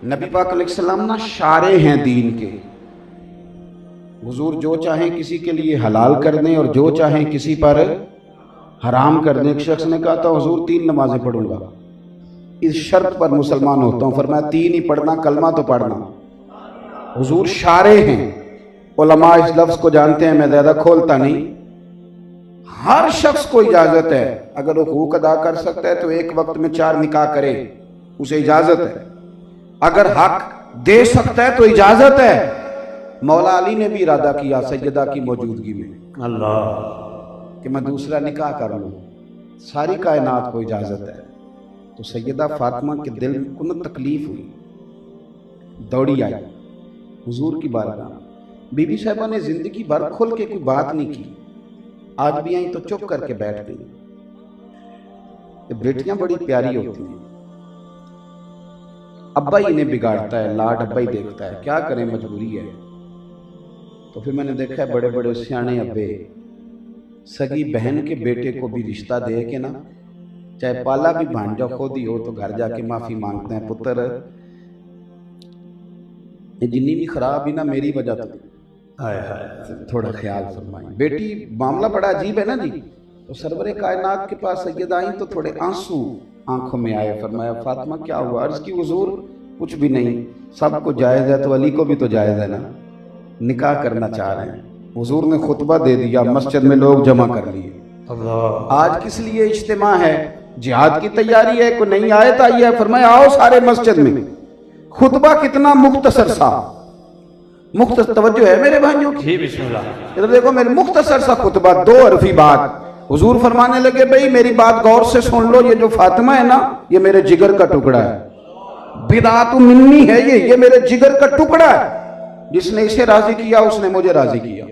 नबी पाक अलैहिस्सलाम ना शारे हैं दीन के। हुजूर जो चाहें किसी के लिए हलाल कर दें और जो चाहें किसी पर हराम कर दें। एक शख्स ने कहा था हुजूर 3 नमाजें पढ़ूंगा, इस शर्त पर मुसलमान होता हूं। फरमाया 3 ही पढ़ना, कलमा तो पढ़ना। हुजूर शारे हैं, उलमा इस लफ्ज को जानते हैं, मैं ज्यादा खोलता नहीं। हर शख्स को इजाजत है, अगर वो हुकूक अदा कर सकता है तो एक वक्त में 4 निकाह करे, उसे इजाजत है। अगर हक दे सकता है तो इजाजत है। मौला अली ने भी इरादा किया सैयदा की मौजूदगी में अल्लाह कि मैं दूसरा निकाह कर लूं, सारी कायनात को इजाजत है। तो सैयदा फातिमा के दिल को न तकलीफ हुई, दौड़ी आई हुजूर की बारगाह। बीबी साहिबा ने जिंदगी भर खुल के कोई बात नहीं की, आज भी आई तो चुप करके बैठ गई। बेटियां बड़ी प्यारी होती हैं, अब्बा ही इन्हें बिगाड़ता है, लाड अब्बा ही देखता है, क्या करें मजबूरी है। तो फिर मैंने देखा है बड़े बड़े सियाने अब्बे सगी बहन के बेटे को भी रिश्ता दे के ना, चाहे पाला भी भांजा खुद ही हो, तो घर जाके माफी मांगते हैं, पुत्र जिन्नी भी खराब ही ना मेरी वजह तो थोड़ा ख्याल फरमाएं। बेटी मामला बड़ा अजीब है ना जी। तो सरवरे कायनात के पास सैयदा आई तो थोड़े आंसू आंखों में आए। फरमाया फातिमा क्या हुआ? अर्ज की हुजूर कुछ भी नहीं, सबको जायज है तो अली को भी तो जायज है ना, निकाह करना चाह रहे हैं। हुजूर ने खुतबा दे दिया, मस्जिद में लोग जमा कर लिए। आज किस लिए इज्तिमा है? जिहाद की तैयारी है, कोई नई आयत आई है, फरमाया आओ सारे मस्जिद में। खुतबा कितना मुख्तसर सा, मुख्तसर तवज्जो है मेरे भाइयों की, इधर देखो मेरे मुख्तसर सा खुतबा, 2 हरफी बात। हुजूर फरमाने लगे भाई मेरी बात गौर से सुन लो, ये जो फातिमा है ना ये मेरे जिगर का टुकड़ा है, बिदात मिन्नी है, ये मेरे जिगर का टुकड़ा है। जिसने इसे राजी किया उसने मुझे राजी किया,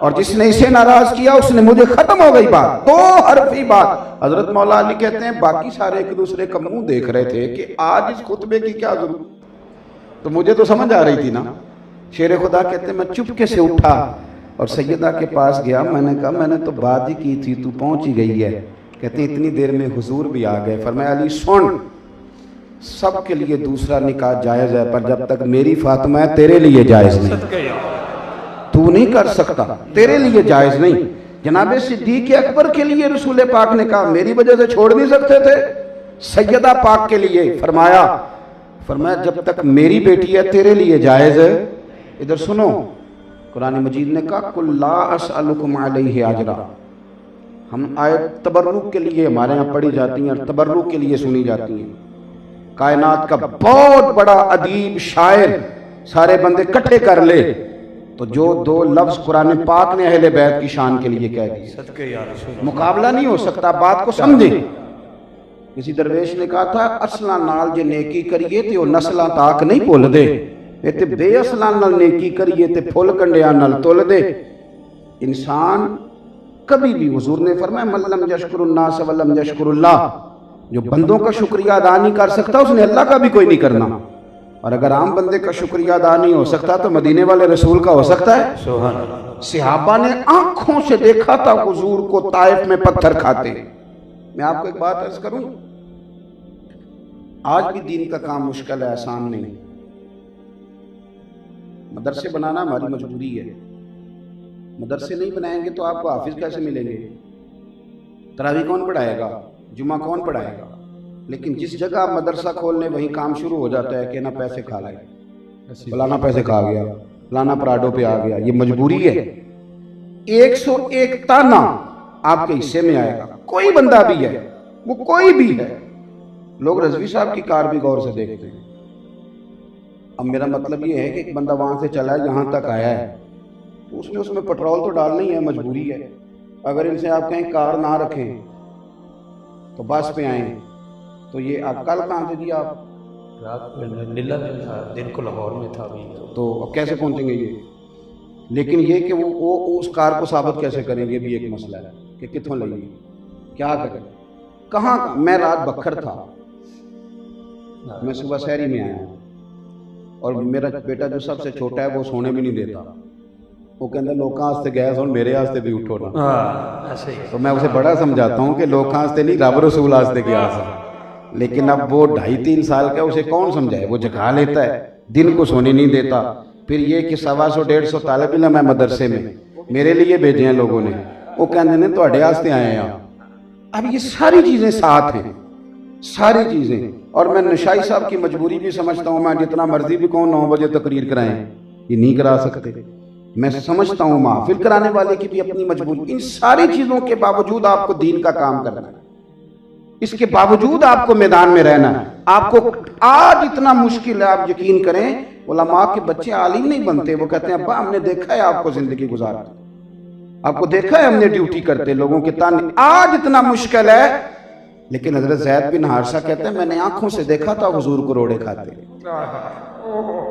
और जिसने इसे नाराज किया उसने मुझे। खत्म हो गई बात, 2 हरफी बात। हजरत मौला अली कहते हैं बाकी सारे एक दूसरे का मुंह देख रहे थे कि आज इस खुतबे की क्या जरूरत, तो मुझे तो समझ आ रही थी ना। शेर खुदा कहते हैं मैं चुपके से उठा और सैयदा के पास गया, मैंने कहा मैंने तो बात ही की थी, तू पहुंच ही गई है। कहते हैं इतनी देर में हुजूर भी आ गए। फरमाया अली सुन, सबके लिए दूसरा निकाह जायज है, पर जब तक मेरी फातिमा है तेरे लिए जायज नहीं, तू नहीं कर सकता, तेरे लिए जायज नहीं। जनाबे सिद्दीक अकबर के लिए रसूल पाक ने कहा मेरी वजह से छोड़ नहीं सकते थे, सैयदा पाक के लिए फरमाया जब तक मेरी बेटी है तेरे लिए जायज है। इधर सुनो, कुरान मजीद ने कहा कुल ला असअलुकुम अलैहि अजरा। हम आयत तबर्रुक के लिए हमारे यहाँ पढ़ी जाती हैं और तबर्रुक के लिए सुनी जाती हैं। कायनात का बहुत बड़ा अदीब शायर सारे बंदे इकट्ठे कर ले तो जो 2 लफ्ज कुरान पाक ने अहले बैत की शान के लिए कह दिए, मुकाबला नहीं हो सकता। बात को समझे। किसी दरवेश ने कहा था असला नाल जे नेकी करिए ते नस्लां ताक नहीं भुल दे, ते बेअसलां नाल नेकी करिए ते फुल कंडियां नाल तुल दे। इंसान कभी भी, हुजूर ने फरमाया मल्लम यशकुरुन्नास वल्लम यशकुरुल्लाह, जो बंदों का शुक्रिया अदा नहीं कर सकता उसने अल्लाह का भी कोई नहीं करना। और अगर आम बंदे का शुक्रिया अदा नहीं हो सकता तो मदीने वाले रसूल का हो सकता है। सहाबा ने आंखों से देखा था हुजूर को ताइफ में पत्थर खाते। मैं आपको एक बात अर्ज करूं, आज भी दीन का काम मुश्किल है, आसान नहीं। मदरसे बनाना हमारी मजबूरी है, मदरसे नहीं बनाएंगे तो आपको हाफिज कैसे मिलेंगे? तरावी कौन पढ़ाएगा? जुमा कौन पढ़ाएगा? लेकिन जिस जगह आप मदरसा खोलने वहीं काम शुरू हो जाता है कि ना पैसे खा लाए, फलाना पैसे खा गया, फलाना पराडो पे आ गया। ये मजबूरी है। 101 ताना आपके हिस्से में आएगा, कोई बंदा भी है, वो कोई भी है। लोग रजवी साहब की कार भी गौर से देखते हैं। अब मेरा मतलब ये है कि एक बंदा वहां से चला है यहाँ तक आया है तो उसमें पेट्रोल तो डालना ही है, मजबूरी है। अगर इनसे आप कहें कार ना रखें तो बस पे आए तो ये कल कहाँ से जी? आप रात में नीला दिन था, दिन को लाहौर में था अभी। तो अब कैसे पहुंचेंगे ये? लेकिन ये कि वो उस कार को साबित कैसे करेंगे भी एक मसला है कि कितों लेंगे, क्या करें, कहाँ। मैं रात बखर था, मैं सुबह शहरी में आया और मेरा बेटा जो सबसे छोटा है वो सोने भी नहीं देता। वो कहता लोग हस्ते गए सुन मेरे हस्ते भी उठो ना। तो मैं उसे बड़ा समझाता हूँ कि लोग हस्ते नहीं, रब रसूल हस्ते गया। लेकिन अब वो 2.5-3 साल का, उसे कौन समझाए, वो जगा लेता है, दिन को सोने नहीं देता। फिर ये कि 125-150 तालिब इल्म है मदरसे में, मेरे लिए भेजे हैं लोगों ने, वो कहते हैं तुहाडे वास्ते आए हैं। अब ये सारी चीज़ें साथ हैं, सारी चीज़ें। और मैं नशाई साहब की मजबूरी भी समझता हूँ, मैं जितना मर्जी भी कहूँ 9 बजे तकरीर कराएं, ये नहीं करा सकते। मैं समझता हूँ महफिल कराने वाले की भी अपनी मजबूरी। इन सारी चीज़ों के बावजूद आपको दीन का काम करना है, इसके बावजूद आपको मैदान में रहना है। आपको आज इतना मुश्किल है, आप यकीन करें, उलमा के बच्चे आलिम नहीं बनते, वो कहते हैं अब्बा हमने देखा है आपको जिंदगी गुजारते, आपको देखा है हमने ड्यूटी करते, लोगों के ताने। आज इतना मुश्किल है, लेकिन हजरत ज़ैद बिन हारिसा कहते हैं मैंने आंखों से देखा था हुजूर को रोड़े खाते।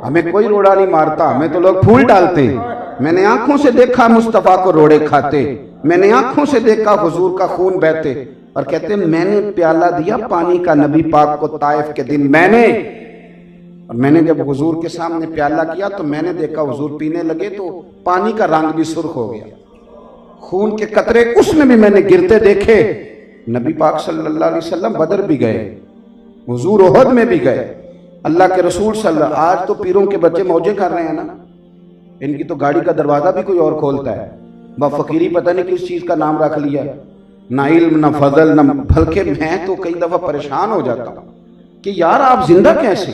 हमें कोई रोड़ा नहीं मारता, हमें तो लोग फूल डालते हैं। मैंने आंखों से देखा मुस्तफ़ा को रोड़े खाते, मैंने आंखों से देखा हुजूर का खून बहते। और कहते हैं मैंने प्याला दिया पानी का नबी पाक को ताइफ के दिन, मैंने जब हुजूर के सामने प्याला किया तो मैंने देखा हुजूर पीने लगे तो पानी का रंग भी सुर्ख हो गया, खून के कतरे उसमें भी मैंने गिरते देखे। नबी पाक सल्लल्लाहु अलैहि वसल्लम बदर भी गए, हुजूर ओहद में भी गए, अल्लाह के रसूल सल्लल्लाहु। आज तो पीरों के बच्चे मौजे कर रहे हैं ना, इनकी तो गाड़ी का दरवाजा भी कोई और खोलता है, फकीरी पता नहीं किस चीज का नाम रख लिया, ना इल्म ना फजल ना। बल्कि मैं तो कई दफा परेशान हो जाता हूँ कि यार आप जिंदा कैसे,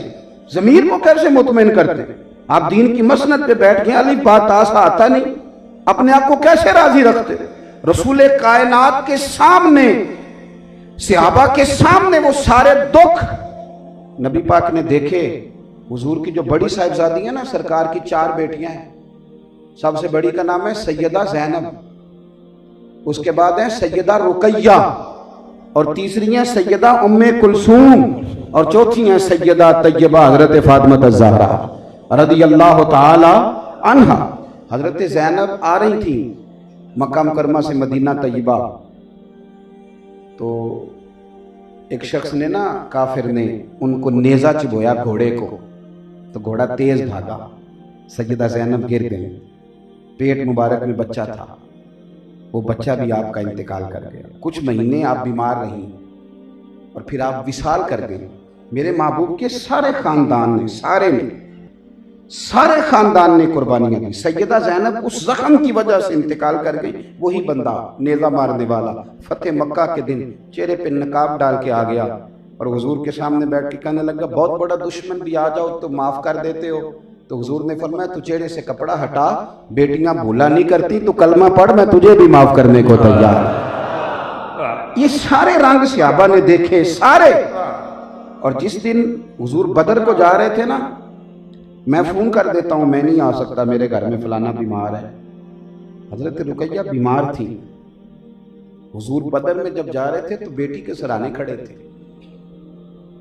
जमीर को कैसे मुतमईन करते, आप दीन की मसनद पे बैठ गए, अली बात आसा आता नहीं, अपने आप को कैसे राजी रखते। रसूल कायनात के सामने, सहाबा के सामने वो सारे दुख नबी पाक ने देखे। हुजूर की जो बड़ी साहिबजादी है ना, सरकार की 4 बेटियां हैं, सबसे बड़ी का नाम है सैयदा ज़ैनब, उसके बाद है सैयदा रुकैया, और तीसरी है सैयदा उम्मे कुलसूम, और चौथी है सैयदा तैयबा हजरत फातिमा ज़हरा रज़ियल्लाहु ताला अन्हा। हजरत ज़ैनब आ रही थी मक्का मुकरमा से मदीना तैयबा, तो एक शख्स ने ना, काफिर ने उनको नेजा चुभोया घोड़े को, तो घोड़ा तेज भागा, सैयदा ज़ैनब गिर गई, पेट मुबारक में बच्चा था, वो बच्चा भी आपका इंतकाल कर गया। कुछ महीने आप बीमार रही और फिर आप विसाल कर गए। मेरे महबूब के सारे खानदान ने, सारे खानदान ने कुर्बानियां दी। सैयदा ज़ैनब उस जख्म की वजह से इंतकाल कर गई। वही बंदा नेज़ा मारने वाला फतेह मक्का के दिन चेहरे पे नकाब डाल के आ गया और हुजूर के सामने बैठ के कहने लगा बहुत बड़ा दुश्मन भी आ जाओ तो माफ कर देते हो। तो हुजूर ने फरमाया तू चेहरे से कपड़ा हटा, बेटियां भूला नहीं करती, तू कलमा पढ़, मैं तुझे भी माफ करने को तैयार। ये सारे रंग सहाबा ने देखे, सारे। और जिस दिन हुजूर बदर को जा रहे थे ना, मैं फोन कर देता हूं मैं नहीं आ सकता, मेरे घर में फलाना बीमार है। हजरत रुकैया बीमार थी। हुजूर बदर में जब जा रहे थे तो बेटी के सराहने खड़े थे,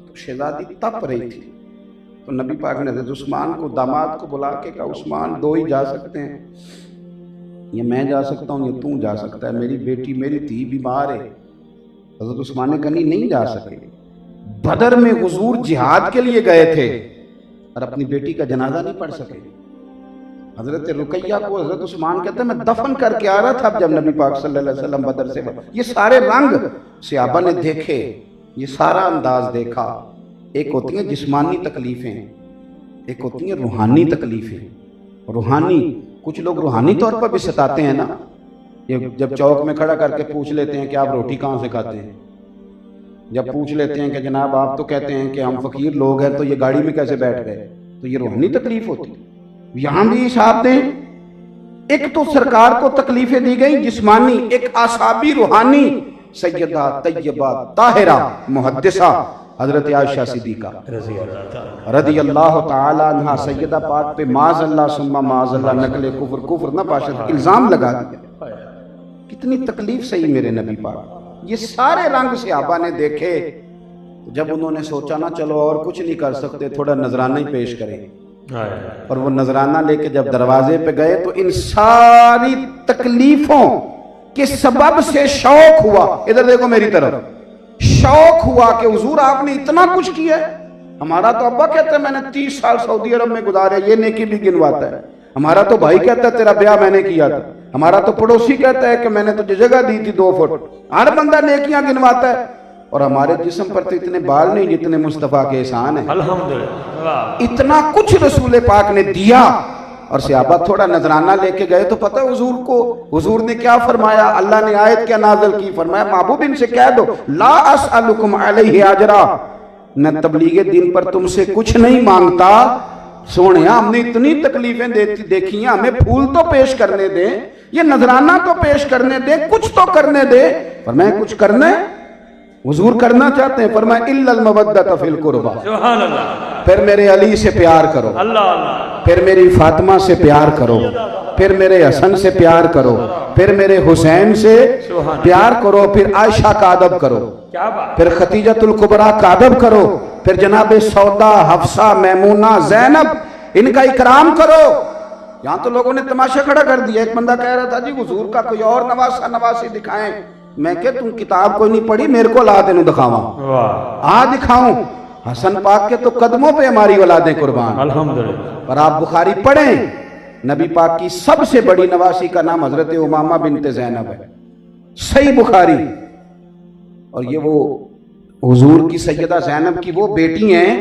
तो शहजादी तप रही थी। तो नबी पाक ने हजरत उस्मान को, दामाद को बुला के कहा उस्मान 2 ही जा सकते हैं, ये मैं जा सकता हूँ, ये तू जा सकता है, मेरी बेटी मेरी धी बीमार है। हजरत उस्मान ने कहा नहीं जा सके। बदर में हुजूर जिहाद के लिए गए थे और अपनी बेटी का जनाजा नहीं पढ़ सके। हजरत रुकैया को हजरत उस्मान कहते हैं मैं दफन करके आ रहा था जब नबी पाक सल्लल्लाहु अलैहि वसल्लम बदर से। ये सारे रंग सहाबा ने देखे, ये सारा अंदाज देखा। एक होती है जिस्मानी तकलीफें, एक होती है रूहानी तकलीफें। रूहानी, कुछ लोग रूहानी तौर पर भी सताते हैं ना, ये जब चौक में खड़ा करके पूछ लेते हैं कि आप रोटी कहाँ से खाते हैं, जब पूछ लेते हैं कि जनाब आप तो कहते हैं कि हम फकीर लोग हैं तो ये गाड़ी में कैसे बैठ गए, तो ये रूहानी तकलीफ होती है। यहां भी साहब ने एक तो सरकार को तकलीफें दी गई जिस्मानी, एक आसाबी रूहानी। सैयदा तैयबा ताहिरा मुहद्दिसा हजरत आयशा सिद्दीका रज़ियल्लाहु ताला अन्हा, सैयदा पाक पे माज़अल्लाह सुम्मा माज़अल्लाह नकले कुफ्र न पाशद इल्जाम लगा दिया। कितनी तकलीफ सही मेरे नबी पाक। ये सारे रंग सहाबा ने देखे। जब उन्होंने सोचा ना चलो और कुछ नहीं कर सकते, थोड़ा नजराना ही पेश करें, और वो नजराना लेके जब दरवाजे पे गए तो इन सारी तकलीफों के सबब से शौक हुआ, इधर देखो मेरी तरफ, शौक हुआ कि हुजूर आपने इतना कुछ किया है। हमारा तो अब्बा कहता है मैंने 30 साल सऊदी अरब में गुजारे, ये नेकी भी गिनवाता है। हमारा तो भाई कहता है तेरा ब्याह मैंने किया था। हमारा तो पड़ोसी कहता है कि मैंने तुझे जगह दी थी 2 फुट। हर बंदा नेकियां गिनवाता है। और हमारे जिस्म पर तो इतने बाल नहीं जितने मुस्तफ़ा के एहसान है। अल्हम्दुलिल्लाह। इतना कुछ रसूल पाक ने दिया और सहाबा थोड़ा नजराना लेके गए तो पता है हुजूर को, हुजूर ने क्या फरमाया, अल्लाह ने आयत क्या नाज़िल की, फरमाया महबूब इनसे कह दो ला अस्अलुकुम अलैहि अजरा, मैं तबलीगे दिन पर तुमसे कुछ नहीं मांगता। सोने हमने इतनी तकलीफें देखी हैं, हमें फूल तो पेश करने दे, ये नजराना तो पेश करने दे, कुछ तो करने दे। फरमाया कुछ करना है, हुजूर करना चाहते हैं। फरमाया इल्लल मवद्दत फिल कुर्बा, सुभान अल्लाह। फिर मेरे अली से प्यार करो, अल्लाह अल्लाह। फिर मेरी फातिमा से प्यार करो, फिर मेरे हसन से प्यार करो, फिर मेरे हुसैन से प्यार करो, फिर आयशा का अदब करो, क्या बात। फिर खतीजतुल कुबरा का अदब करो, फिर जनाब सौदा, हफ्सा, मैमूना, जैनब, इनका इकराम करो। यहाँ तो लोगों ने तमाशा खड़ा कर दिया। एक बंदा कह रहा था जी हुजूर का कोई और नवासा नवासी दिखाएं। मैं क्या तुम किताब कोई नहीं पढ़ी, मेरे को ला तेन दिखावा, आ दिखाऊं। हसन पाक के तो कदमों पे हमारी औलादें कुर्बान, अल्हम्दुलिल्लाह। पर आप बुखारी पढ़ें, नबी पाक की सबसे बड़ी नवासी का नाम हजरत उमामा बिनते ज़ैनब है, सही बुखारी। और ये वो हुजूर की सैयदा ज़ैनब की वो बेटी हैं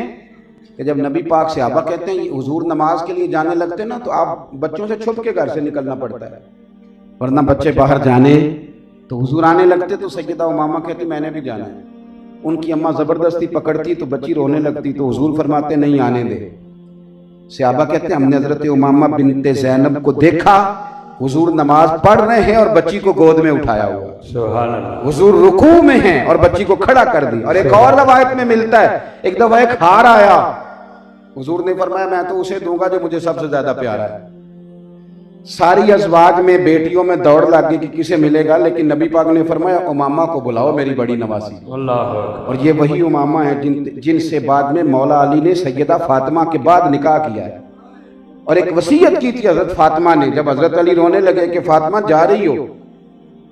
कि जब नबी पाक सहाबा कहते हैं हुजूर नमाज के लिए जाने लगते ना तो आप बच्चों से छुप के घर से निकलना पड़ता है, वरना बच्चे बाहर जाने तो हुजूर आने लगते तो सैयदा उमामा कहती मैंने भी जाना है। उनकी अम्मा जबरदस्ती पकड़ती तो बच्ची रोने लगती तो हुजूर फरमाते नहीं आने दे। सहाबा कहते हमने हजरत उमामा बिनते ज़ैनब को देखा, हुजूर नमाज पढ़ रहे हैं और बच्ची को गोद में उठाया हुआ, सुभान अल्लाह। हुजूर रुकू में हैं और बच्ची को खड़ा कर दी। और एक और रवायत में मिलता है एक दफा एक हार आया, हुजूर ने फरमाया मैं तो उसे दूंगा जो मुझे सबसे ज्यादा प्यारा है। सारी अज़वाज में बेटियों में दौड़ लग गई कि किसे मिलेगा, लेकिन नबी पाक ने फरमाया उमामा को बुलाओ मेरी बड़ी नवासी। अल्लाह। और ये वही उमामा है जिनसे बाद में मौला अली ने सैयदा फातिमा के बाद निकाह किया है। और एक वसीयत की थी हजरत फातिमा ने, जब हजरत अली रोने लगे कि फातिमा जा रही हो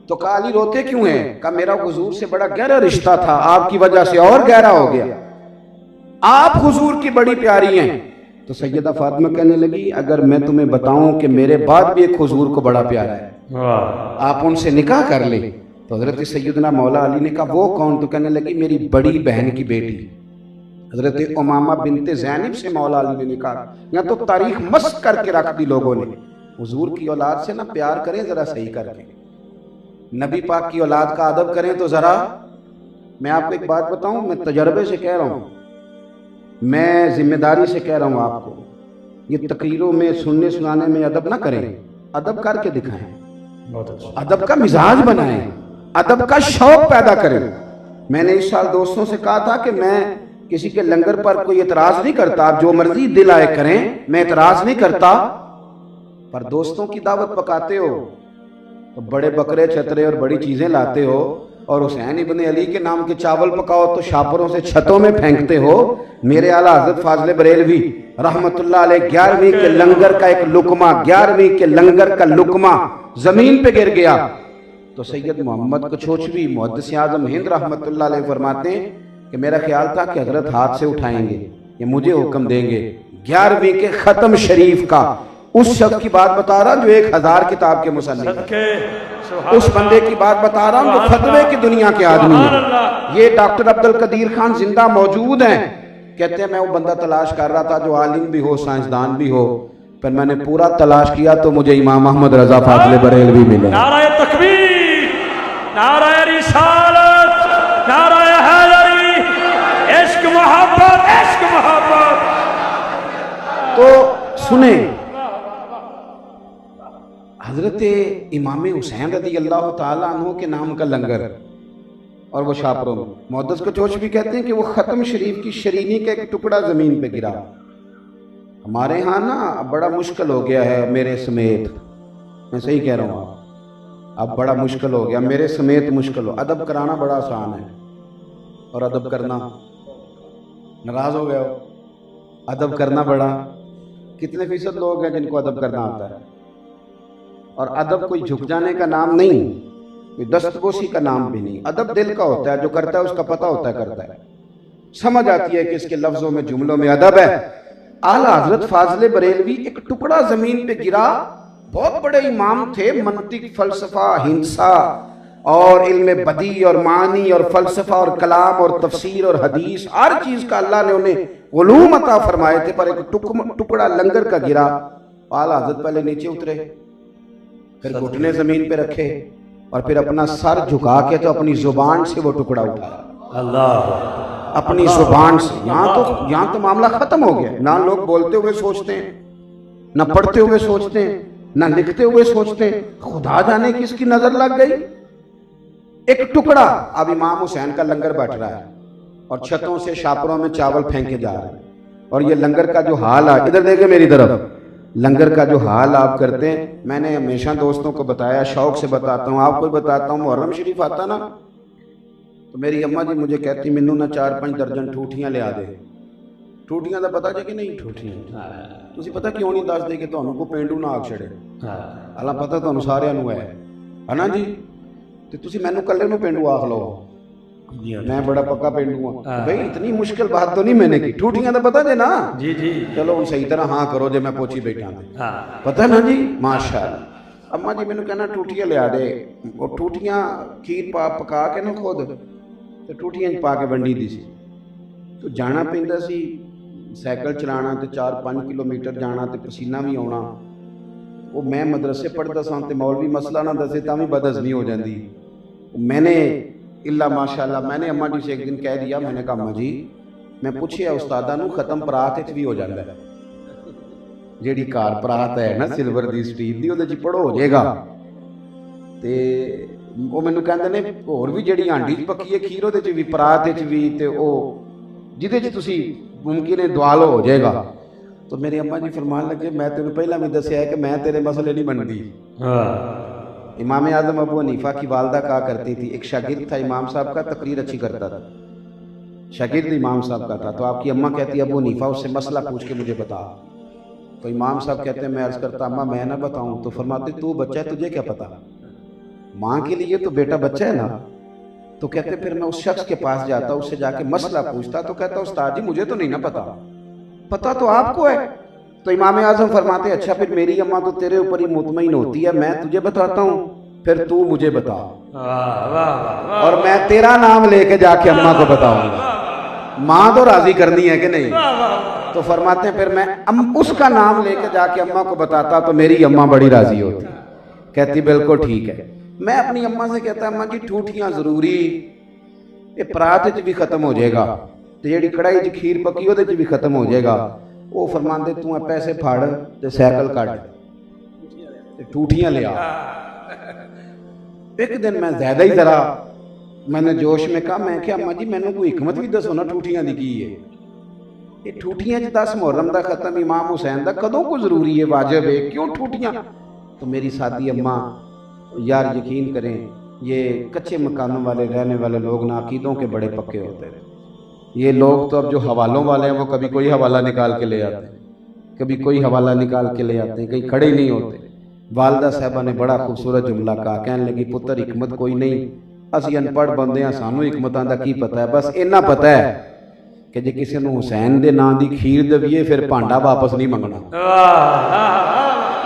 तो कहा अली रोते क्यों हैं? कहा मेरा हुजूर से बड़ा गहरा रिश्ता था, आपकी वजह से और गहरा हो गया, आप हुजूर की बड़ी प्यारी हैं। तो सैयदा फातिमा कहने लगी अगर मैं तुम्हें बताऊं कि मेरे बाद भी एक हुजूर को बड़ा प्यारा है, आप उनसे निकाह कर ले। तो हजरत सैयदना मौला अली ने कहा वो कौन? तो कहने लगी मेरी बड़ी बहन की बेटी हजरत उमामा बिनते ज़ैनब से मौला अली ने निकाह। यहाँ तो तारीख मस्त करके रख दी लोगों ने। हुजूर की औलाद से ना प्यार करें जरा सही करके, नबी पाक की औलाद का अदब करें तो जरा। मैं आपको एक बात बताऊं, मैं तजर्बे से कह रहा हूं, मैं जिम्मेदारी से कह रहा हूं आपको, ये तकरीरों में सुनने सुनाने में अदब ना करें, अदब करके दिखाएं, बहुत अच्छा। अदब का मिजाज बनाएं, अदब का शौक पैदा करें। मैंने इस साल दोस्तों से कहा था कि मैं किसी के लंगर पर कोई एतराज नहीं करता, आप जो मर्जी दिल आए करें, मैं एतराज नहीं करता। पर दोस्तों की दावत पकाते हो तो बड़े बकरे छतरे और बड़ी चीजें लाते हो, और हुसैन इब्ने अली के नाम के चावल पकाओ तो शापरों से छतों में फेंकते हो। मेरे आला हजरत फाजले बरेलवी रहमतुल्लाह अलैह 11वीं के लंगर का एक लुकमा, 11वीं के लंगर का लुकमा जमीन पे गिर गया तो सैयद मोहम्मद कछोचवी मुहद्दिस आज़म हिंद रहमतुल्लाह अलैह फरमाते हैं कि मेरा ख्याल था कि हजरत हाथ से उठाएंगे, ये मुझे हुक्म देंगे। 11वीं के खत्म शरीफ का उस शख्स की बात बता रहा जो 1000 किताब के मुसन्निफ, उस बंदे की बात बता रहा हूँ जो फतवे की दुनिया के आदमी है। ये डॉक्टर अब्दुल कदीर खान जिंदा मौजूद हैं, कहते हैं मैं वो बंदा तलाश कर रहा था जो आलिम भी हो, साइंसदान भी हो, पर मैंने पूरा तलाश किया तो मुझे इमाम अहमद रजा फाजले बरेलवी मिले। नाराए तकबीर, नाराए रिसालत, नाराए हैदरी, इश्क मोहब्बत, इश्क मोहब्बत। तो सुने हजरत इमाम हुसैन रज़ी अल्लाह ताला अन्हु के नाम का लंगर, और वो शापरों में मुहद्दिस कछोच भी कहते हैं कि वो ख़त्म शरीफ की शरीनी का एक टुकड़ा ज़मीन पे गिरा। हमारे यहाँ ना बड़ा मुश्किल हो गया है, मेरे समेत, मैं सही कह रहा हूँ, अब बड़ा मुश्किल हो गया, मेरे समेत मुश्किल हो। अदब कराना बड़ा आसान है और अदब करना, नाराज़ हो गया हो, अदब करना बड़ा, कितने फीसद लोग हैं जिनको अदब करना आता है? और अदब कोई झुक जाने का नाम नहीं, कोई दस्तबोसी का नाम भी नहीं। अदब दिल का होता है, जो करता है उसका पता होता है करता है, समझ आती है कि इसके लफ्जों में जुमलों में अदब है। आला हजरत फाजले बरेलवी एक टुकड़ा जमीन पे गिरा, बहुत बड़े इमाम थे, मंतिक, फलसफा, हिंसा, और इल्म बदी और मानी और फलसफा और कलाम और तफसीर और हदीस, हर चीज का अल्लाह ने उन्हें उलूम अता फरमाए थे। पर एक टुकड़ा लंगर का गिरा, आला हज़रत पहले नीचे उतरे, फिर घुटने जमीन पे रखे और फिर अपना सर झुका के तो अपनी जुबान से वो टुकड़ा उठाया। अल्लाह, अपनी जुबान से। यहाँ तो मामला खत्म हो गया। ना लोग बोलते हुए सोचते हैं, ना पढ़ते हुए सोचते हैं, ना लिखते हुए सोचते हैं, खुदा जाने किसकी नजर लग गई। एक टुकड़ा। अब इमाम हुसैन का लंगर बैठ रहा है और छतों से शापरों में चावल फेंके जा रहे हैं, और ये लंगर का जो हाल है, इधर देखे मेरी तरफ, लंगर का जो हाल आप करते हैं, मैंने हमेशा दोस्तों को बताया, शौक से बताता हूँ, आपको भी बताता हूँ। मुहर्रम शरीफ आता ना, तो मेरी अम्मा जी मुझे कहती, मैनू ना 4-5 दर्जन ठूठियां लिया दे। ठूठियां का पता जे कि नहीं? ठूठियां तुसी पता क्यों नहीं दस दे कि तुहानू को पेंडू ना आग छड़े। हालां पता तुहानू सारिਆਂ ਨੂੰ है ना जी। तो तुसी मैनू कल्ले नू पेंडू आख लो, मैं बड़ा पक्का पेंडू हूँ भाई। इतनी मुश्किल बात तो नहीं मैंने की। ठूठियां तो पता जे ना? जी जी। चलो हम सही तरह हाँ करो जे मैं पोची बैठा पता ना जी। माशाअल्लाह। अम्मा जी मैनू कहना ठूठियां लिया दे। और ठूठियां खीर पका के ना खुद तो ठूठियां पा के वंडी दी सी। तो जाना पैंदा सी, साइकिल चलाना तो 4-5 किलोमीटर जाना तो पसीना भी आना। वो मैं मदरसे पढ़ता सा तो मौलवी मसला ना दसे तो भी बदहज़मी हो जाती। मैंने इल्ला माशाअल्लाह मैंने अम्मा जी से एक दिन कह दिया, मैंने कहा अम्मा जी मैं पूछिया उस्तादा नू खत्म परात भी हो जाता है, जिहड़ी कार परात है ना सिल्वर दी स्टील दी, उहदे च पढ़ो हो जाएगा। ते वो मैनू कहंदे ने होर भी जिहड़ी हांडी च पक्की है खीर उहदे च भी परात च भी, ते ओ जिहदे च तुसी मुमकिन है दुआलो हो जाएगा। तो मेरी अम्मा जी फरमान लगे, मैं तेन पहला भी दसिया है कि मैं तेरे मसले नहीं बनती। इमाम आजम अबू हनीफा की वालदा कहा करती थी, एक शागिर्द था इमाम साहब का, तकरीर अच्छी करता था, शागिर्द इमाम साहब का था। तो आपकी अम्मा कहती अबू हनीफा उससे मसला पूछ के मुझे बता। तो इमाम साहब कहते हैं मैं अर्ज करता अम्मा मैं ना बताऊं। तो फरमाते तू बच्चा है तुझे क्या पता, माँ के लिए तो बेटा बच्चा है ना। तो कहते फिर मैं उस शख्स के पास जाता, उससे जाके मसला पूछता। तो कहता उस्ताद जी मुझे तो नहीं ना पता, पता तो आपको है। तो इमाम आजम फरमाते अच्छा फिर मेरी अम्मा तो तेरे ऊपर ही मुतमईन होती है, मैं तुझे बताता हूँ, फिर तू मुझे बता और मैं तेरा नाम लेके जाके अम्मा को बताऊंगा। माँ तो राजी करनी है कि नहीं। तो फरमाते हैं फिर मैं उसका नाम लेके जाके अम्मा को बताता तो मेरी अम्मा बड़ी राजी होती। कहती बिल्कुल ठीक है। मैं अपनी अम्मा से कहता अम्मा जी ठूठियां जरूरी, ये परात च भी खत्म हो जाएगा, तो जी कढ़ाई च खीर पकी वो भी खत्म हो जाएगा। वो फरमाते तू पैसे फड़ ते साइकिल कट ठूठियां लिया। एक दिन मैं ज्यादा ही जरा मैंने जोश में कहा, मैं क्या अम्मा जी मैनू कोई हिकमत भी दसो ना ठूठियां दी की है। ये ठूठियां च 10 मुहर्रम का खत्म, इमाम हुसैन का कदों को जरूरी है, वाजिब है, क्यों ठूठियां। तो मेरी सादी अम्मा यार यकीन करें ये कच्चे मकानों वाले रहने वाले लोग ना अकीदों के बड़े पक्के होते हैं। ये लोग तो अब जो हवालों वाले हैं वो कभी कोई हवाला निकाल के ले आते हैं, कभी कोई हवाला निकाल के ले आते हैं, कहीं खड़े ही नहीं होते। वालदा साहबा ने बड़ा खूबसूरत जुमला कहा, कहने लगी पुत्र हिकमत कोई नहीं, असी अनपढ़ बंदे हैं, सानू हिकमतां दा की पता है, बस इन्ना पता है कि जे किसी नूं हुसैन दे नां दी खीर देवीए फिर भांडा वापस नहीं मंगना,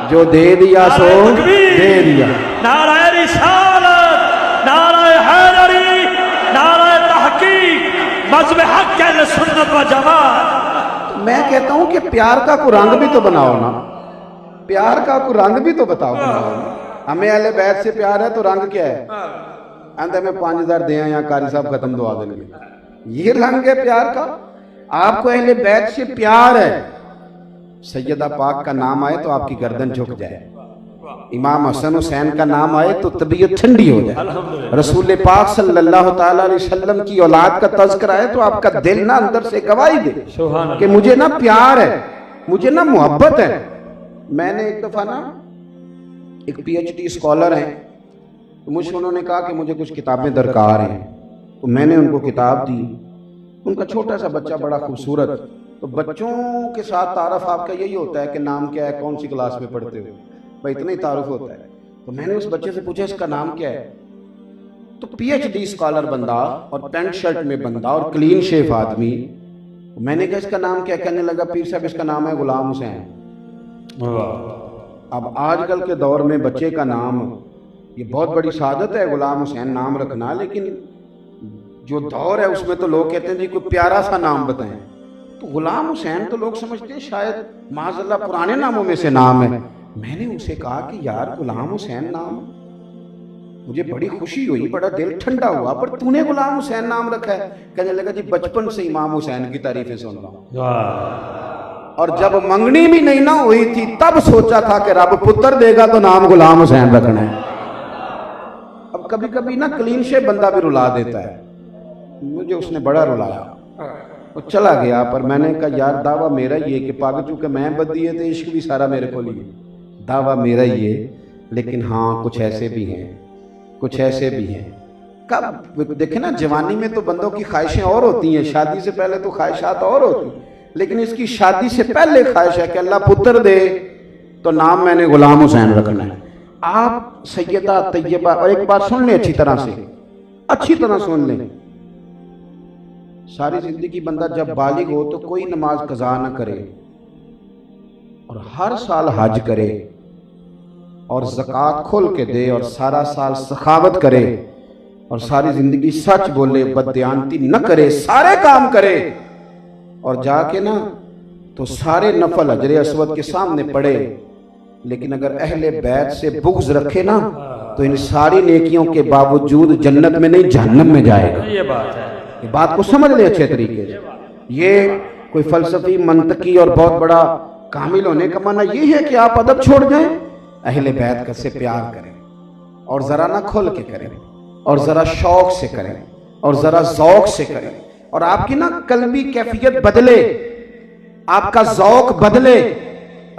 जो दे दिया सो दे दिया। नाराए रिसालत, नाराए हैदरी, नाराए तहकीक, मज़हब हक अहले सुन्नत व जमात। मैं कहता हूं कि प्यार का कोई रंग भी तो बनाओ ना, प्यार का कोई रंग भी तो बताओ बनाओ ना। हमें अहले बैत से प्यार है तो रंग क्या है, आंदा मैं 5000 दे या कारी साहब खत्म दवा देंगे, ये रंग है प्यार का। आपको अहले बैत से प्यार है, सैयदा पाक का नाम आए तो आपकी गर्दन झुक जाए, इमाम हसन हुसैन का नाम आए तो तबीयत ठंडी हो जाए, रसूल पाक सल्लल्लाहु ताला अलैहि वसल्लम की औलाद का तज़किरा है तो आपका दिल ना अंदर से गवाही दे कि मुझे ना प्यार है, मुझे ना मोहब्बत है। मैंने एक दफ़ा ना एक PhD स्कॉलर हैं, तो मुझसे उन्होंने कहा कि मुझे कुछ किताबें दरकार हैं, तो मैंने उनको किताब दी। उनका छोटा सा बच्चा बड़ा खूबसूरत, तो बच्चों के साथ तारफ़ आपका यही होता है कि नाम क्या है, कौन सी क्लास में पढ़ते हो, भाई इतना ही तारुफ होता है। तो मैंने उस बच्चे से पूछा इसका नाम क्या है, तो PhD स्कॉलर बंदा और पैंट शर्ट में बंदा और क्लीन शेफ आदमी। मैंने कहा इसका नाम क्या, कहने लगा पीर साहब इसका नाम है गुलाम हुसैन। अब आजकल के दौर में बच्चे का नाम ये बहुत बड़ी शहादत है गुलाम हुसैन नाम रखना, लेकिन जो दौर है उसमें तो लोग कहते हैं जी कोई प्यारा सा नाम बताएं, तो गुलाम हुसैन तो लोग समझते हैं शायद माज़अल्लाह पुराने नामों में से नाम है। मैंने उनसे कहा कि यार गुलाम हुसैन नाम, मुझे बड़ी खुशी हुई, बड़ा दिल ठंडा हुआ, पर तूने गुलाम हुसैन नाम रखा है। कहने लगा जी बचपन से इमाम हुसैन की तारीफें सुन रहा हूँ, और जब मंगनी भी नहीं ना हुई थी तब सोचा था कि रब पुत्र देगा तो नाम गुलाम हुसैन रखना है। अब कभी कभी ना क्लीन शेव बंदा भी रुला देता है, मुझे उसने बड़ा रुलाया, वो चला गया। पर मैंने कहा यार दावा मेरा ही है कि पागल चूंकि मैं बदी है तो इश्क भी सारा मेरे को लिए, दावा मेरा ही है। लेकिन हाँ कुछ ऐसे भी हैं, कुछ ऐसे भी हैं। कब देखे ना जवानी में तो बंदों की ख्वाहिशें और होती हैं, शादी से पहले तो ख्वाहिशात और होती, लेकिन इसकी शादी से पहले ख्वाहिश है कि अल्लाह पुत्र दे तो नाम मैंने गुलाम हुसैन रखना है। आप सैयदा तैयबा, और एक बात सुन लें अच्छी तरह से, अच्छी तरह सुन लें, सारी जिंदगी बंदा जब बालिग हो तो कोई नमाज कज़ा न करे और हर साल हज करे और ज़कात खोल के दे और सारा साल सखावत करे और सारी जिंदगी सच बोले, बददयानती न करे, सारे काम करे और जाके ना तो सारे नफल हजरे अस्वद के सामने पड़े, लेकिन अगर अहले बैत से बुग़्ज़ रखे ना तो इन सारी नेकियों के बावजूद जन्नत में नहीं जहन्नम में जाएगा। ये बात है, ये बात को समझ ले अच्छे तरीके से। ये कोई फलसफी मंतकी और बहुत बड़ा कामिल होने का माना ये है कि आप अदब छोड़ जाएं, अहले बैत का से प्यार करें और ज़रा ना खुल के करें और ज़रा शौक से करें और ज़रा ज़ौक़ से करें और आपकी ना कल्बी कैफियत बदले, आपका ज़ौक़ बदले।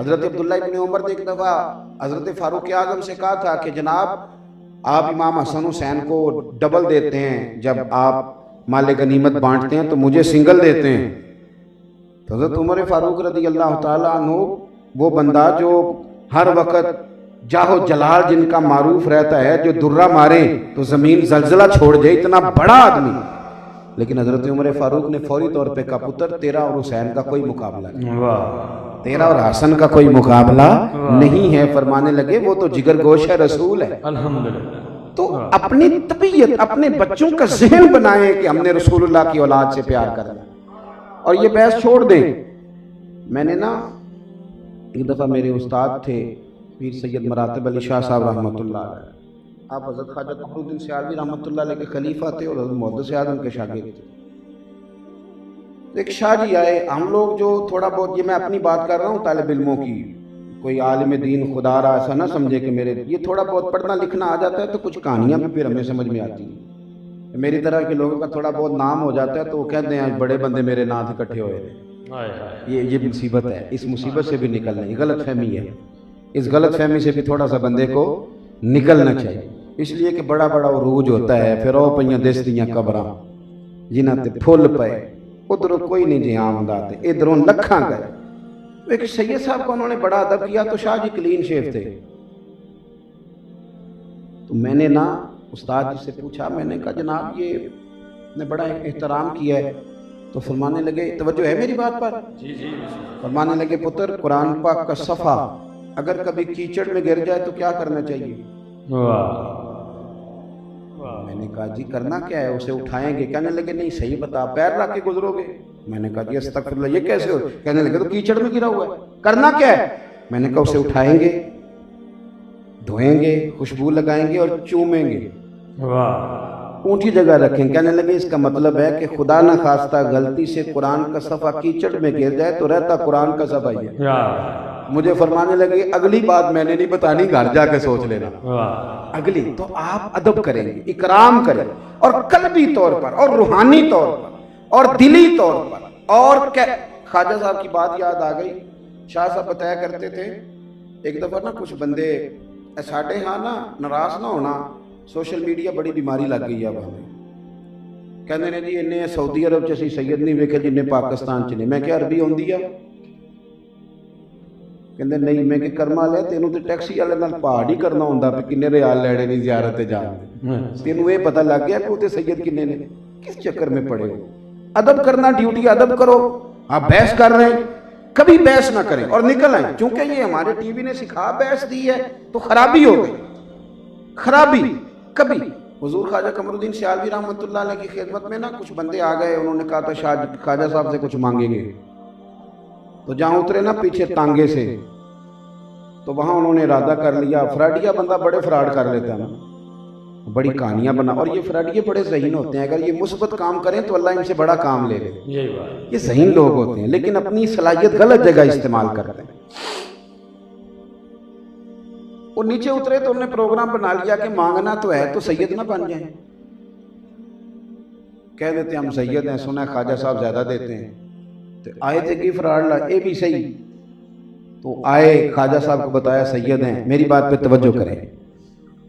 हज़रत अब्दुल्लाह इब्न उमर ने एक दफ़ा हज़रत फ़ारूक आज़म से कहा था कि जनाब आप इमाम हसन हुसैन को डबल देते हैं, जब आप माले गनीमत बांटते हैं तो मुझे सिंगल देते हैं। तो हज़रत उमर फ़ारूक रज़ी अल्लाह ताला अन्हु वो बंदा जो हर वक़्त जाहो जलाल जिनका मारूफ रहता है, जो दुर्रा मारे तो ज़मीन जलजला छोड़ जाए, इतना बड़ा आदमी, लेकिन हज़रत उमर फ़ारूक ने फौरी तौर पे कहा पुत्र तेरा और हुसैन का कोई मुकाबला नहीं, तेरा और हसन का कोई मुकाबला नहीं है। फरमाने लगे वो तो जिगर गोश है, रसूल है। अल्हम्दुलिल्लाह। तो अपनी तबीयत, अपने बच्चों का ज़हन बनाए कि हमने रसूलुल्लाह की औलाद से प्यार करना और ये बहस छोड़ दें। मैंने ना एक दफ़ा मेरे उस्ताद थे पीर सैयद मरातब अली शाह साहब रहमतुल्लाह अलैह, आप हज़रत ख्वाजा क़मरुद्दीन सियालवी रहमतुल्लाह अलैह के खलीफा थे और हज़रत मुहद्दिस आज़म के शागिर्द थे। एक शाह जी आए, हम लोग जो थोड़ा बहुत, ये मैं अपनी बात कर रहा हूँ तालिब इल्मों की, कोई आलिम दीन खुदारा ऐसा ना समझे कि मेरे ये थोड़ा बहुत पढ़ना लिखना आ जाता है तो कुछ कहानियाँ भी फिर हमें समझ में आती हैं। मेरी तरह के लोगों का थोड़ा बहुत नाम हो जाता है तो वो कहते हैं बड़े बंदे मेरे नाम इकट्ठे हुए थे। ये मुसीबत है, इस मुसीबत से भी निकलना है, गलत फहमी है, इस गलत फहमी से भी थोड़ा सा बंदे को निकलना चाहिए। इसलिए कि बड़ा बड़ा उरूज होता है, फिर ओ पईयां देस दियां कबरां जिन्हां ते फुल पे, उधरों कोई नहीं जी आमदा ते इधरों लखां गए। एक सैयद साहब को उन्होंने बड़ा अदब किया तो शाह जी क्लीन शेव थे। तो मैंने ना उस्ताद जी से पूछा, मैंने कहा जनाब ये ने बड़ा एहतराम किया है। तो फरमाने लगे, तवज्जो है मेरी बात पर? जी जी। फरमाने लगे पुत्र कुरान पाक का सफ़ा अगर कभी कीचड़ में गिर जाए तो क्या करना चाहिए? मैंने कहा जी करना क्या है, उसे उठाएंगे? कहने लगे नहीं सही बता, पैर रख के गुजरोगे। मैंने कहा जी अस्तगफिरुल्लाह, ये कैसे हो? कहने लगे तो कीचड़ में गिरा हुआ है, करना क्या है? मैंने कहा उसे उठाएंगे, धोएंगे, खुशबू लगाएंगे और चूमेंगे, ऊंची जगह रखेंगे। कहने लगे इसका मतलब है कि खुदा न खास्ता गलती से कुरान का सफ़ा कीचड़ में गिर जाए तो रहता कुरान का सफ़ा ही है। मुझे फरमाने लगे अगली बात मैंने नहीं बतानी, घर जाके सोच लेना अगली। तो आप अदब करेंगे, इकराम करें, और कल्बी तौर पर और रूहानी तौर पर और दिली तौर पर। और क्या ख्वाजा साहब की बात याद आ गई, शाह साहब बताया करते थे एक दफ़ा ना कुछ बंदे साढ़े हाँ ना नाराज ना होना, सोशल मीडिया बड़ी बीमारी लग गई है अब हमें। कहते ने जी इन्हें सऊदी अरब च असीं सैयद नहीं वेखे जिन्हें पाकिस्तान च ने। मैं क्या अरबी आउंदी आ? कहते नहीं। मैं कि कर्मा लिया तेनों तो टैक्सी वाले नाल पहाड़ ही करना होंदा भी किन्ने रियाल लैणे नहीं ज़ियारत ते जान। तेनों ये पता लग गया कि उते सैयद किन्ने ने, किस चक्कर में पड़े हो? अदब करना ड्यूटी, अदब करो। आप बहस कर रहे हैं, कभी बहस ना करें और निकल आए। चूंकि ये हमारे टीवी ने सिखा बहस दी है तो खराबी हो गई। खराबी कभी। हुजूर ख्वाजा कमरुद्दीन सियालवी रहमतुल्लाह अलैह की खिदमत में ना कुछ बंदे आ गए, उन्होंने कहा था शाह ख्वाजा साहब से कुछ मांगेंगे। तो जहाँ उतरे ना पीछे तांगे से, तो वहाँ उन्होंने इरादा कर लिया। फ्राडिया बंदा बड़े फ्रॉड कर लेता है ना, बड़ी कहानियां बना। और ये फ्राडिये बड़े ज़हीन होते हैं, अगर ये मुस्बत काम करें तो अल्लाह इनसे बड़ा काम ले ले। यही बात। ये ज़हीन लोग होते हैं, लेकिन अपनी सलाहियत गलत जगह इस्तेमाल करते हैं। वो नीचे उतरे तो उन्होंने प्रोग्राम बना लिया कि मांगना तो है तो सैयद ना बन जाए। कह देते हम सैयद हैं, सुना ख्वाजा साहब ज्यादा देते हैं। तो आए थे कि फ्रॉड ला, ये भी सही। तो आए, ख्वाजा साहब को बताया सैयद हैं, मेरी बात पे तवज्जो करें।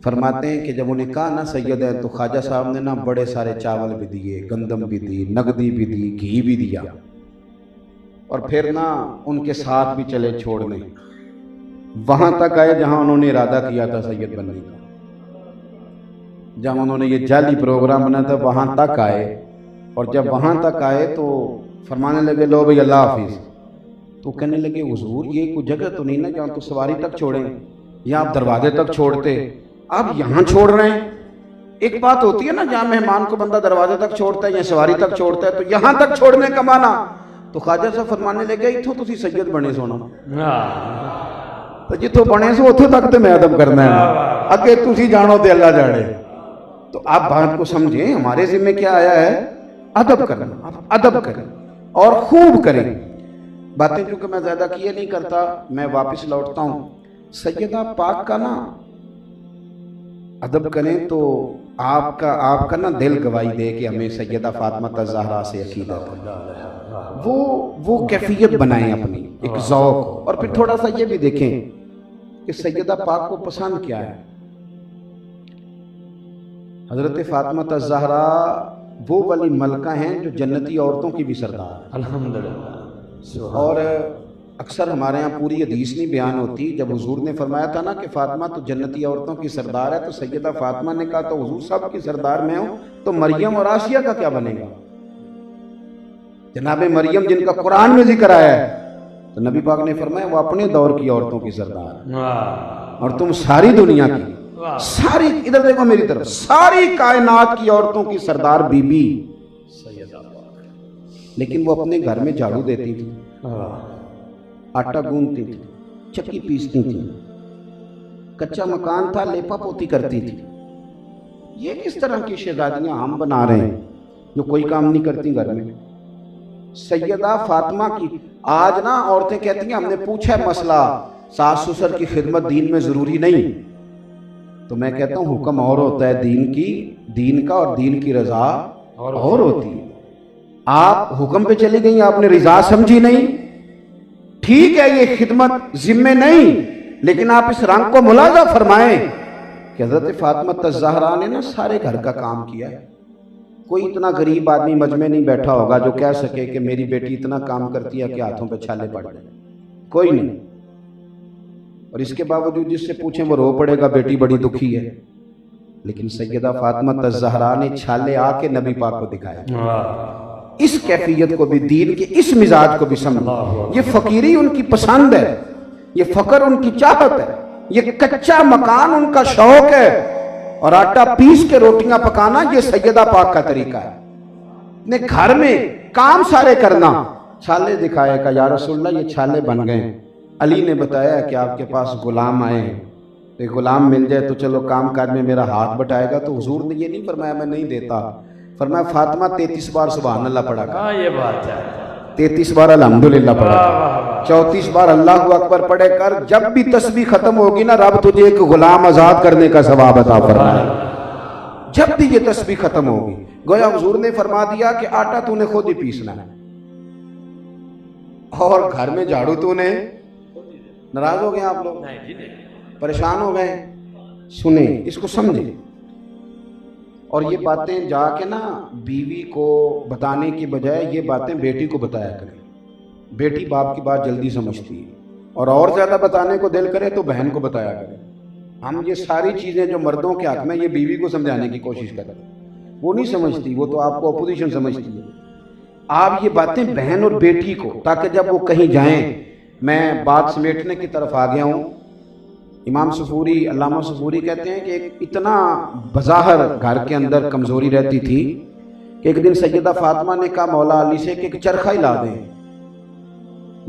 फरमाते हैं कि जब उन्हें कहा ना सैयद है, तो ख्वाजा साहब ने ना बड़े सारे चावल भी दिए, गंदम भी दी, नकदी भी दी, घी भी दिया। और फिर ना उनके साथ भी चले छोड़ने, वहां तक आए जहां उन्होंने इरादा किया था सैयद बनने का। जब उन्होंने ये जाली प्रोग्राम बनाया था वहां तक आए, और जब वहां तक आए तो फरमाने लगे लो भाई अल्लाह हाफिज। तो कहने लगे हुजूर ये कोई जगह तो नहीं ना जहाँ तो सवारी तक छोड़ें, या आप दरवाजे तक छोड़ते, आप यहाँ छोड़ रहे हैं। एक बात होती है ना जहाँ मेहमान को बंदा दरवाजे तक छोड़ता है या सवारी तक छोड़ता है, तो यहाँ तक छोड़ने का माना। तो ख्वाजा साहब फरमाने लगे इथों तुसी सैयद बने सोना, तो जिथों बने सो उथों तक तो मैं अदब करना है, अगे तुसी जानो ते अल्लाह जाने। तो आप बात को समझें, हमारे जिम्मे क्या आया है, अदब करना। आप अदब करें और खूब करें। बातें क्योंकि मैं ज्यादा किए नहीं करता, मैं वापस लौटता हूँ। सैयदा पाक का ना अदब करें तो आपका ना दिल गवाही दे कि हमें सैयदा फातिमा ज़हरा से अकीदत है। वो कैफियत बनाएं अपनी, एक ज़ौक़। और फिर थोड़ा सा ये भी देखें कि सैयदा पाक को पसंद क्या है। हजरत फातिमा ज़हरा वो वाली मलका हैं जो जन्नती औरतों की भी सरदार है, अल्हम्दुलिल्लाह। और अक्सर हमारे यहाँ पूरी हदीस नहीं बयान होती। जब हुजूर ने फरमाया था ना कि फातिमा तो जन्नती औरतों की सरदार है, तो सैयदा फातिमा ने कहा तो हुजूर सब की सरदार मैं हूँ, तो मरियम और आसिया का क्या बनेगा। जनाब मरियम जिनका कुरान में जिक्र आया है, तो नबी पाक ने फरमाया वो अपने दौर की औरतों की सरदार, और तुम सारी दुनिया की, सारी, इधर देखो मेरी तरफ, सारी कायनात की औरतों की सरदार बीबी। लेकिन वो अपने घर में झाड़ू देती थी, आटा गूंथती थी, चक्की पीसती थी, कच्चा मकान था लेपा पोती करती थी। ये किस तरह की शहजादियां हम बना रहे हैं जो कोई काम नहीं करती घर में। सैयदा फातिमा की आज ना औरतें कहती हैं हमने पूछा है मसला, सास ससुर की खिदमत दीन में जरूरी नहीं। तो मैं कहता हूँ हुक्म और होता है दीन का, और दीन की रजा और होती है। आप हुक्म पे चली गई, आपने रजा समझी नहीं। ठीक है ये खिदमत जिम्मे नहीं, लेकिन आप इस रंग को मुलाजा फरमाएं कि हज़रत फातिमा ज़हरा ने ना सारे घर का काम किया है। कोई इतना गरीब आदमी मजमे नहीं बैठा होगा जो कह सके कि मेरी बेटी इतना काम करती है कि हाथों पे छाले पड़ गए, कोई नहीं। और इसके बावजूद जिससे पूछें वो रो पड़ेगा बेटी बड़ी दुखी है। लेकिन सैयदा फातिमा ज़हरा ने छाले आके नबी पाक को दिखाया। इस कैफियत को भी, दीन के इस मिजाज को भी समझो। ये फकीरी उनकी पसंद है, ये फकर उनकी चाहत है, ये कच्चा मकान उनका शौक है, और आटा पीस के रोटियां पकाना ये सैयदा पाक का तरीका है। ने घर में काम सारे करना। छाले दिखाए का या रसूलल्लाह ये छाले बन गए। अली ने बताया कि आपके पास गुलाम आए हैं, तो गुलाम मिल जाए तो चलो काम काज में मेरा हाथ बटाएगा। तो हुजूर ने ये नहीं फरमाया मैं नहीं देता, फरमाया फातिमा 33 बार सुभान अल्लाह पढ़ा कर, ये बात है, 33 बार अल्हम्दुलिल्लाह पढ़ा कर, 34 बार अल्लाहु अकबर पढ़े कर। जब भी तस्बीह खत्म होगी ना, रब तुझे एक गुलाम आजाद करने का सवाब अता फरमाए। जब भी ये तस्बीह खत्म होगी, गोया हुजूर ने फरमा दिया कि आटा तूने खुद ही पीसना है, और घर में झाड़ू तूने। नाराज हो गए आप लोग, परेशान हो गए? सुने, इसको समझे। और ये बातें जाके ना बीवी को बताने की बजाय ये बातें बेटी को बताया करें। बेटी बाप की बात जल्दी समझती है, और ज़्यादा बताने को दिल करे तो बहन को बताया करें। हम ये सारी चीज़ें जो मर्दों के हक में ये बीवी को समझाने की कोशिश करें, वो नहीं समझती, वो तो आपको अपोजिशन समझती है। आप ये बातें बहन और बेटी को, ताकि जब वो कहीं जाएं, मैं बात समेटने की तरफ आ गया हूँ, इमाम सफूरी, अल्लामा सफूरी कहते हैं कि एक इतना बज़ाहिर घर के अंदर कमज़ोरी रहती थी कि एक दिन सैयदा फातिमा ने कहा मौला अली से कि एक चरखा ही ला दें,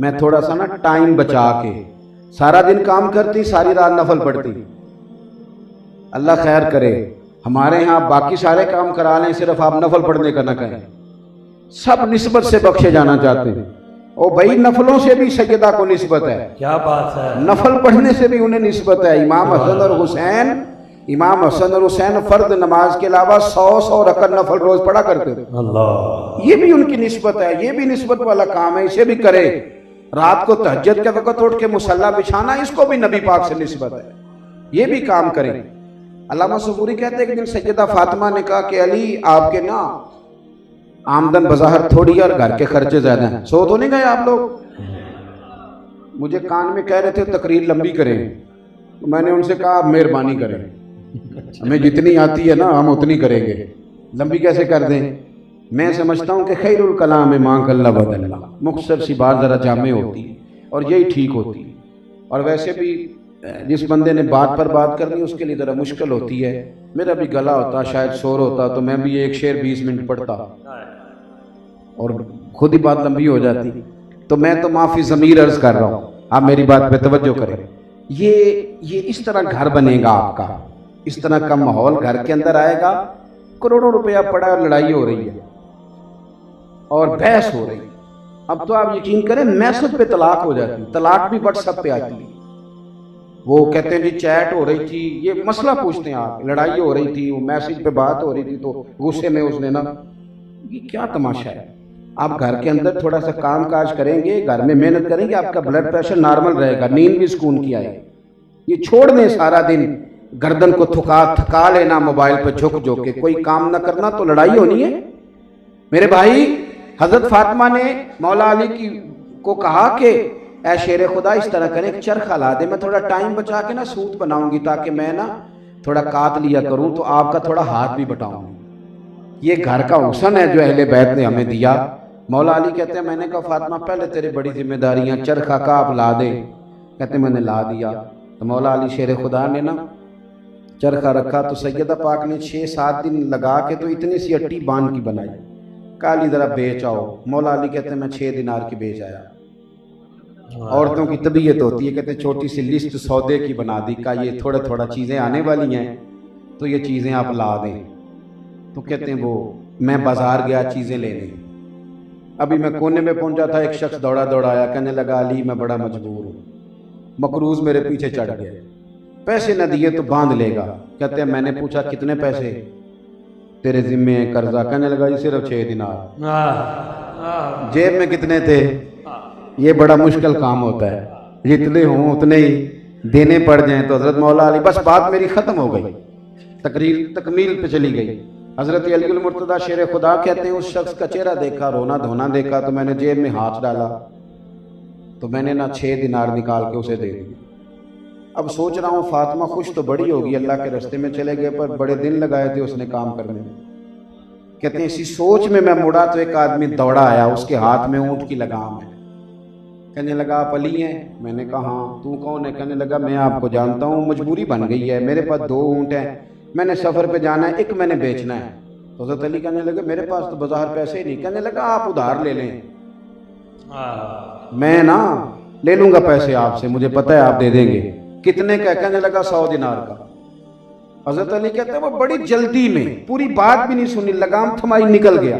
मैं थोड़ा सा ना टाइम बचा के, सारा दिन काम करती, सारी रात नफल पढ़ती। अल्लाह खैर करे, हमारे यहाँ बाकी सारे काम करा लें, सिर्फ आप नफल पढ़ने का ना कहें। सब निस्बत से बख्शे जाना चाहते हैं। ओ भाई, नफलों से भी सैयदा को निस्बत है, क्या बात है। नफल पढ़ने से भी उन्हें निस्बत है। इमाम हसन और हुसैन फर्द नमाज के अलावा 100 रकत नफल रोज पढ़ा करते थे। अल्लाह, ये भी उनकी निस्बत है, ये भी निस्बत वाला काम है, इसे भी करे। रात को तहज्जुद के वक्त उठ के मुसल्ला बिछाना, इसको भी नबी पाक से निस्बत है, ये भी काम करे। अल्लामा सफूरी कहते हैं कि दिन सैयदा फातिमा ने कहा कि अली, आपके ना आमदन बज़ाहिर थोड़ी और घर के खर्चे ज्यादा हैं, सो तो नहीं गए आप लोग? मुझे कान में कह रहे थे तकरीर लंबी करें, तो मैंने उनसे कहा आप मेहरबानी करें, हमें जितनी आती है ना हम उतनी करेंगे, लंबी कैसे कर दें। मैं समझता हूँ कि खैरुल कलाम में मां कल्ला बदल्ला, मुख्तसर सी बात ज़रा जामे होती है और यही ठीक होती है। और वैसे भी जिस बंदे ने बात पर बात करनी उसके लिए ज़रा मुश्किल होती है। मेरा भी गला होता, शायद शोर होता, तो मैं भी एक शेर 20 मिनट पढ़ता और खुद ही बात लंबी हो जाती। तो मैं तो माफ़ी ज़मीर अर्ज़ कर रहा हूँ, आप मेरी बात पे तवज्जो करें। ये इस तरह घर बनेगा आपका, इस तरह का माहौल घर के अंदर आएगा। करोड़ों रुपया पड़ा और लड़ाई हो रही है और बहस हो रही है। अब तो आप यकीन करें मैसेज पे तलाक हो जाती है, तलाक भी व्हाट्सएप पे आती है। वो कहते हैं जी चैट हो रही थी, ये मसला पूछते हैं आप, लड़ाई हो रही थी, वो मैसेज पे बात हो रही थी, तो गुस्से में उसने ना, ये क्या तमाशा है। आप घर के अंदर थोड़ा सा काम काज करेंगे, घर में मेहनत करेंगे, आपका ब्लड प्रेशर नॉर्मल रहेगा, नींद भी सुकून की आएगी। ये छोड़ दें सारा दिन गर्दन को थका लेना, मोबाइल पर झुक झुक के कोई काम ना करना, तो लड़ाई होनी है। मेरे भाई, हजरत फातिमा ने मौला अली को कहा कि ऐ शेर खुदा, इस तरह करें, एक चरखा ला दे, मैं थोड़ा टाइम बचा के ना सूत बनाऊंगी, ताकि मैं ना थोड़ा काट लिया करूं, तो आपका थोड़ा हाथ भी बटाऊंगी। ये घर का हुस्न है जो अहले बैत ने हमें दिया। मौला अली कहते हैं, मैंने कहा फातिमा पहले तेरी बड़ी जिम्मेदारियां, चरखा का आप ला दे। कहते मैंने ला दिया। तो मौला अली शेर खुदा ने ना चरखा रखा, तो सैयदा पाक ने 6-7 दिन लगा के तो इतनी सी अट्टी बांध की बनाई। काली ज़रा बेच आओ। मौला अली कहते हैं मैं 6 दिनार की बेच आया। औरतों की तबीयत होती है, कहते छोटी सी लिस्ट सौदे की बना दी, का ये थोड़ा थोड़ा चीज़ें आने वाली हैं, तो ये चीज़ें आप ला दें। तो कहते हैं वो मैं बाजार गया चीज़ें लेने, अभी मैं कोने में पहुंचा था, एक शख्स दौड़ा दौड़ा आया, कहने लगा अली मैं बड़ा मजबूर हूँ, मकरूज मेरे पीछे चढ़ गया, पैसे न दिए तो बांध लेगा। कहते हैं मैंने पूछा कितने पैसे तेरे जिम्मे है कर्जा? कहने लगा जी सिर्फ 6 दिनार। जेब में कितने थे? ये बड़ा मुश्किल काम होता है, जितने हों उतने ही देने पड़ जाएं। तो हजरत मौला अली, बस बात मेरी खत्म हो गई, तकरीर तकमील पे चली गई। हजरत अली मुर्तदा शेर खुदा कहते हैं उस शख्स का चेहरा देखा, रोना धोना देखा, तो मैंने जेब में हाथ डाला, तो मैंने ना 6 दिनार निकाल के उसे दे दिए। अब सोच रहा हूँ फातिमा खुश तो बड़ी होगी, अल्लाह के रास्ते में चले गए, पर बड़े दिन लगाए थे उसने काम करने में। कहते हैं इसी सोच में मैं मुड़ा तो एक आदमी दौड़ा आया, उसके हाथ में ऊंट की लगाम है। कहने लगा आप अली हैं? मैंने कहा हाँ। तू कौन है? कहने लगा मैं आपको जानता हूँ, मजबूरी बन गई है, मेरे पास 2 ऊँट हैं, मैंने सफ़र पे जाना है, एक मैंने बेचना है। तो हज़रत अली कहने लगे मेरे पास तो बाजार पैसे ही नहीं। कहने लगा आप उधार ले लें, मैं ना ले लूँगा पैसे आपसे, मुझे पता है आप दे देंगे। कितने का? कहने लगा 100 दिनार का। हज़रत अली कहते हैं वो बड़ी जल्दी में, पूरी बात भी नहीं सुनी, लगाम थमाई निकल गया।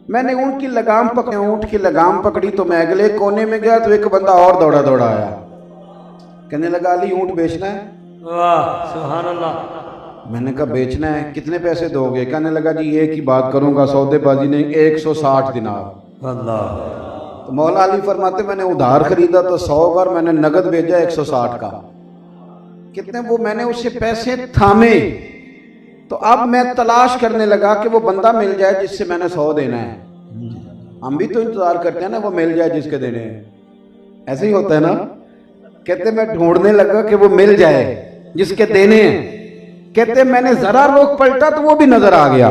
मैंने ऊँट की लगाम पकड़ी, ऊँट की लगाम पकड़ी तो मैं अगले कोने में गया तो एक बंदा और दौड़ा दौड़ा आया। कहने लगा अली ऊँट बेचना है? वाह सुभान अल्लाह। मैंने कहा बेचना है, कितने पैसे दोगे? कहने लगा जी एक ही बात करूंगा, सौदेबाजी ने 160 दिनार। अल्लाह। तो मौला अली फरमाते मैंने उधार खरीदा तो 100 बार, मैंने नगद भेजा 160 का। कितने वो मैंने उससे पैसे थामे, तो अब मैं तलाश करने लगा कि वो बंदा मिल जाए जिससे मैंने 100 देना है। हम भी तो इंतजार करते हैं ना वो मिल जाए जिसके देने हैं, ऐसे ही होता है ना। कहते मैं ढूंढने लगा कि वो मिल जाए जिसके देने हैं। कहते मैंने जरा रोक पलटा तो वो भी नजर आ गया।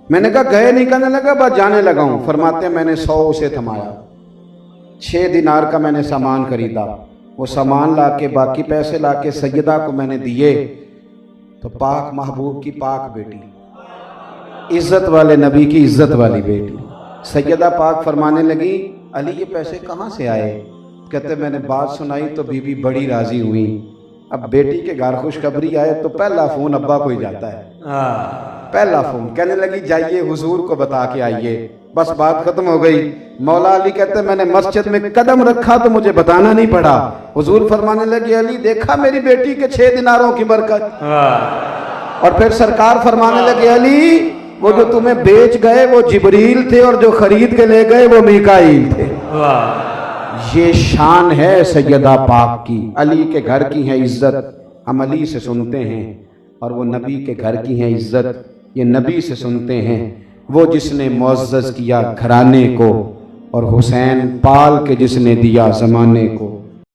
मैंने कहा गए नहीं? कहने लगा बस जाने लगा हूं। फरमाते मैंने 100 उसे थमाया, 6 दिनार का मैंने सामान खरीदा, वो सामान ला के, बाकी पैसे ला के सैयदा को मैंने दिए तो पाक महबूब की पाक बेटी, इज्जत वाले नबी की इज्जत वाली बेटी सैयदा पाक फरमाने लगी, अली ये पैसे कहाँ से आए? कहते मैंने बात सुनाई तो बीबी बड़ी राजी हुई। अब बेटी के घर खुशखबरी आए तो पहला फ़ोन अब्बा को ही जाता है, पहला फ़ोन। कहने लगी जाइए हुजूर को बता के आइए। बस बात खत्म हो गई। मौला अली कहते मैंने मस्जिद में कदम रखा तो मुझे बताना नहीं पड़ा। हुजूर फरमाने लगे, अली देखा मेरी बेटी के 6 दिनारों की बरकत। और फिर सरकार फरमाने लगे, अली वो जो तुम्हें बेच गए वो जिब्रील थे और जो खरीद के ले गए वो मीकाईल थे। ये शान है सैयदा पाक की। अली के घर की है इज्जत, हम अली से सुनते हैं, और वो नबी के घर की है इज्जत, ये नबी से सुनते हैं। वो जिसने मुअज़्ज़ज़ किया घराने को और हुसैन पाल के जिसने दिया ज़माने को।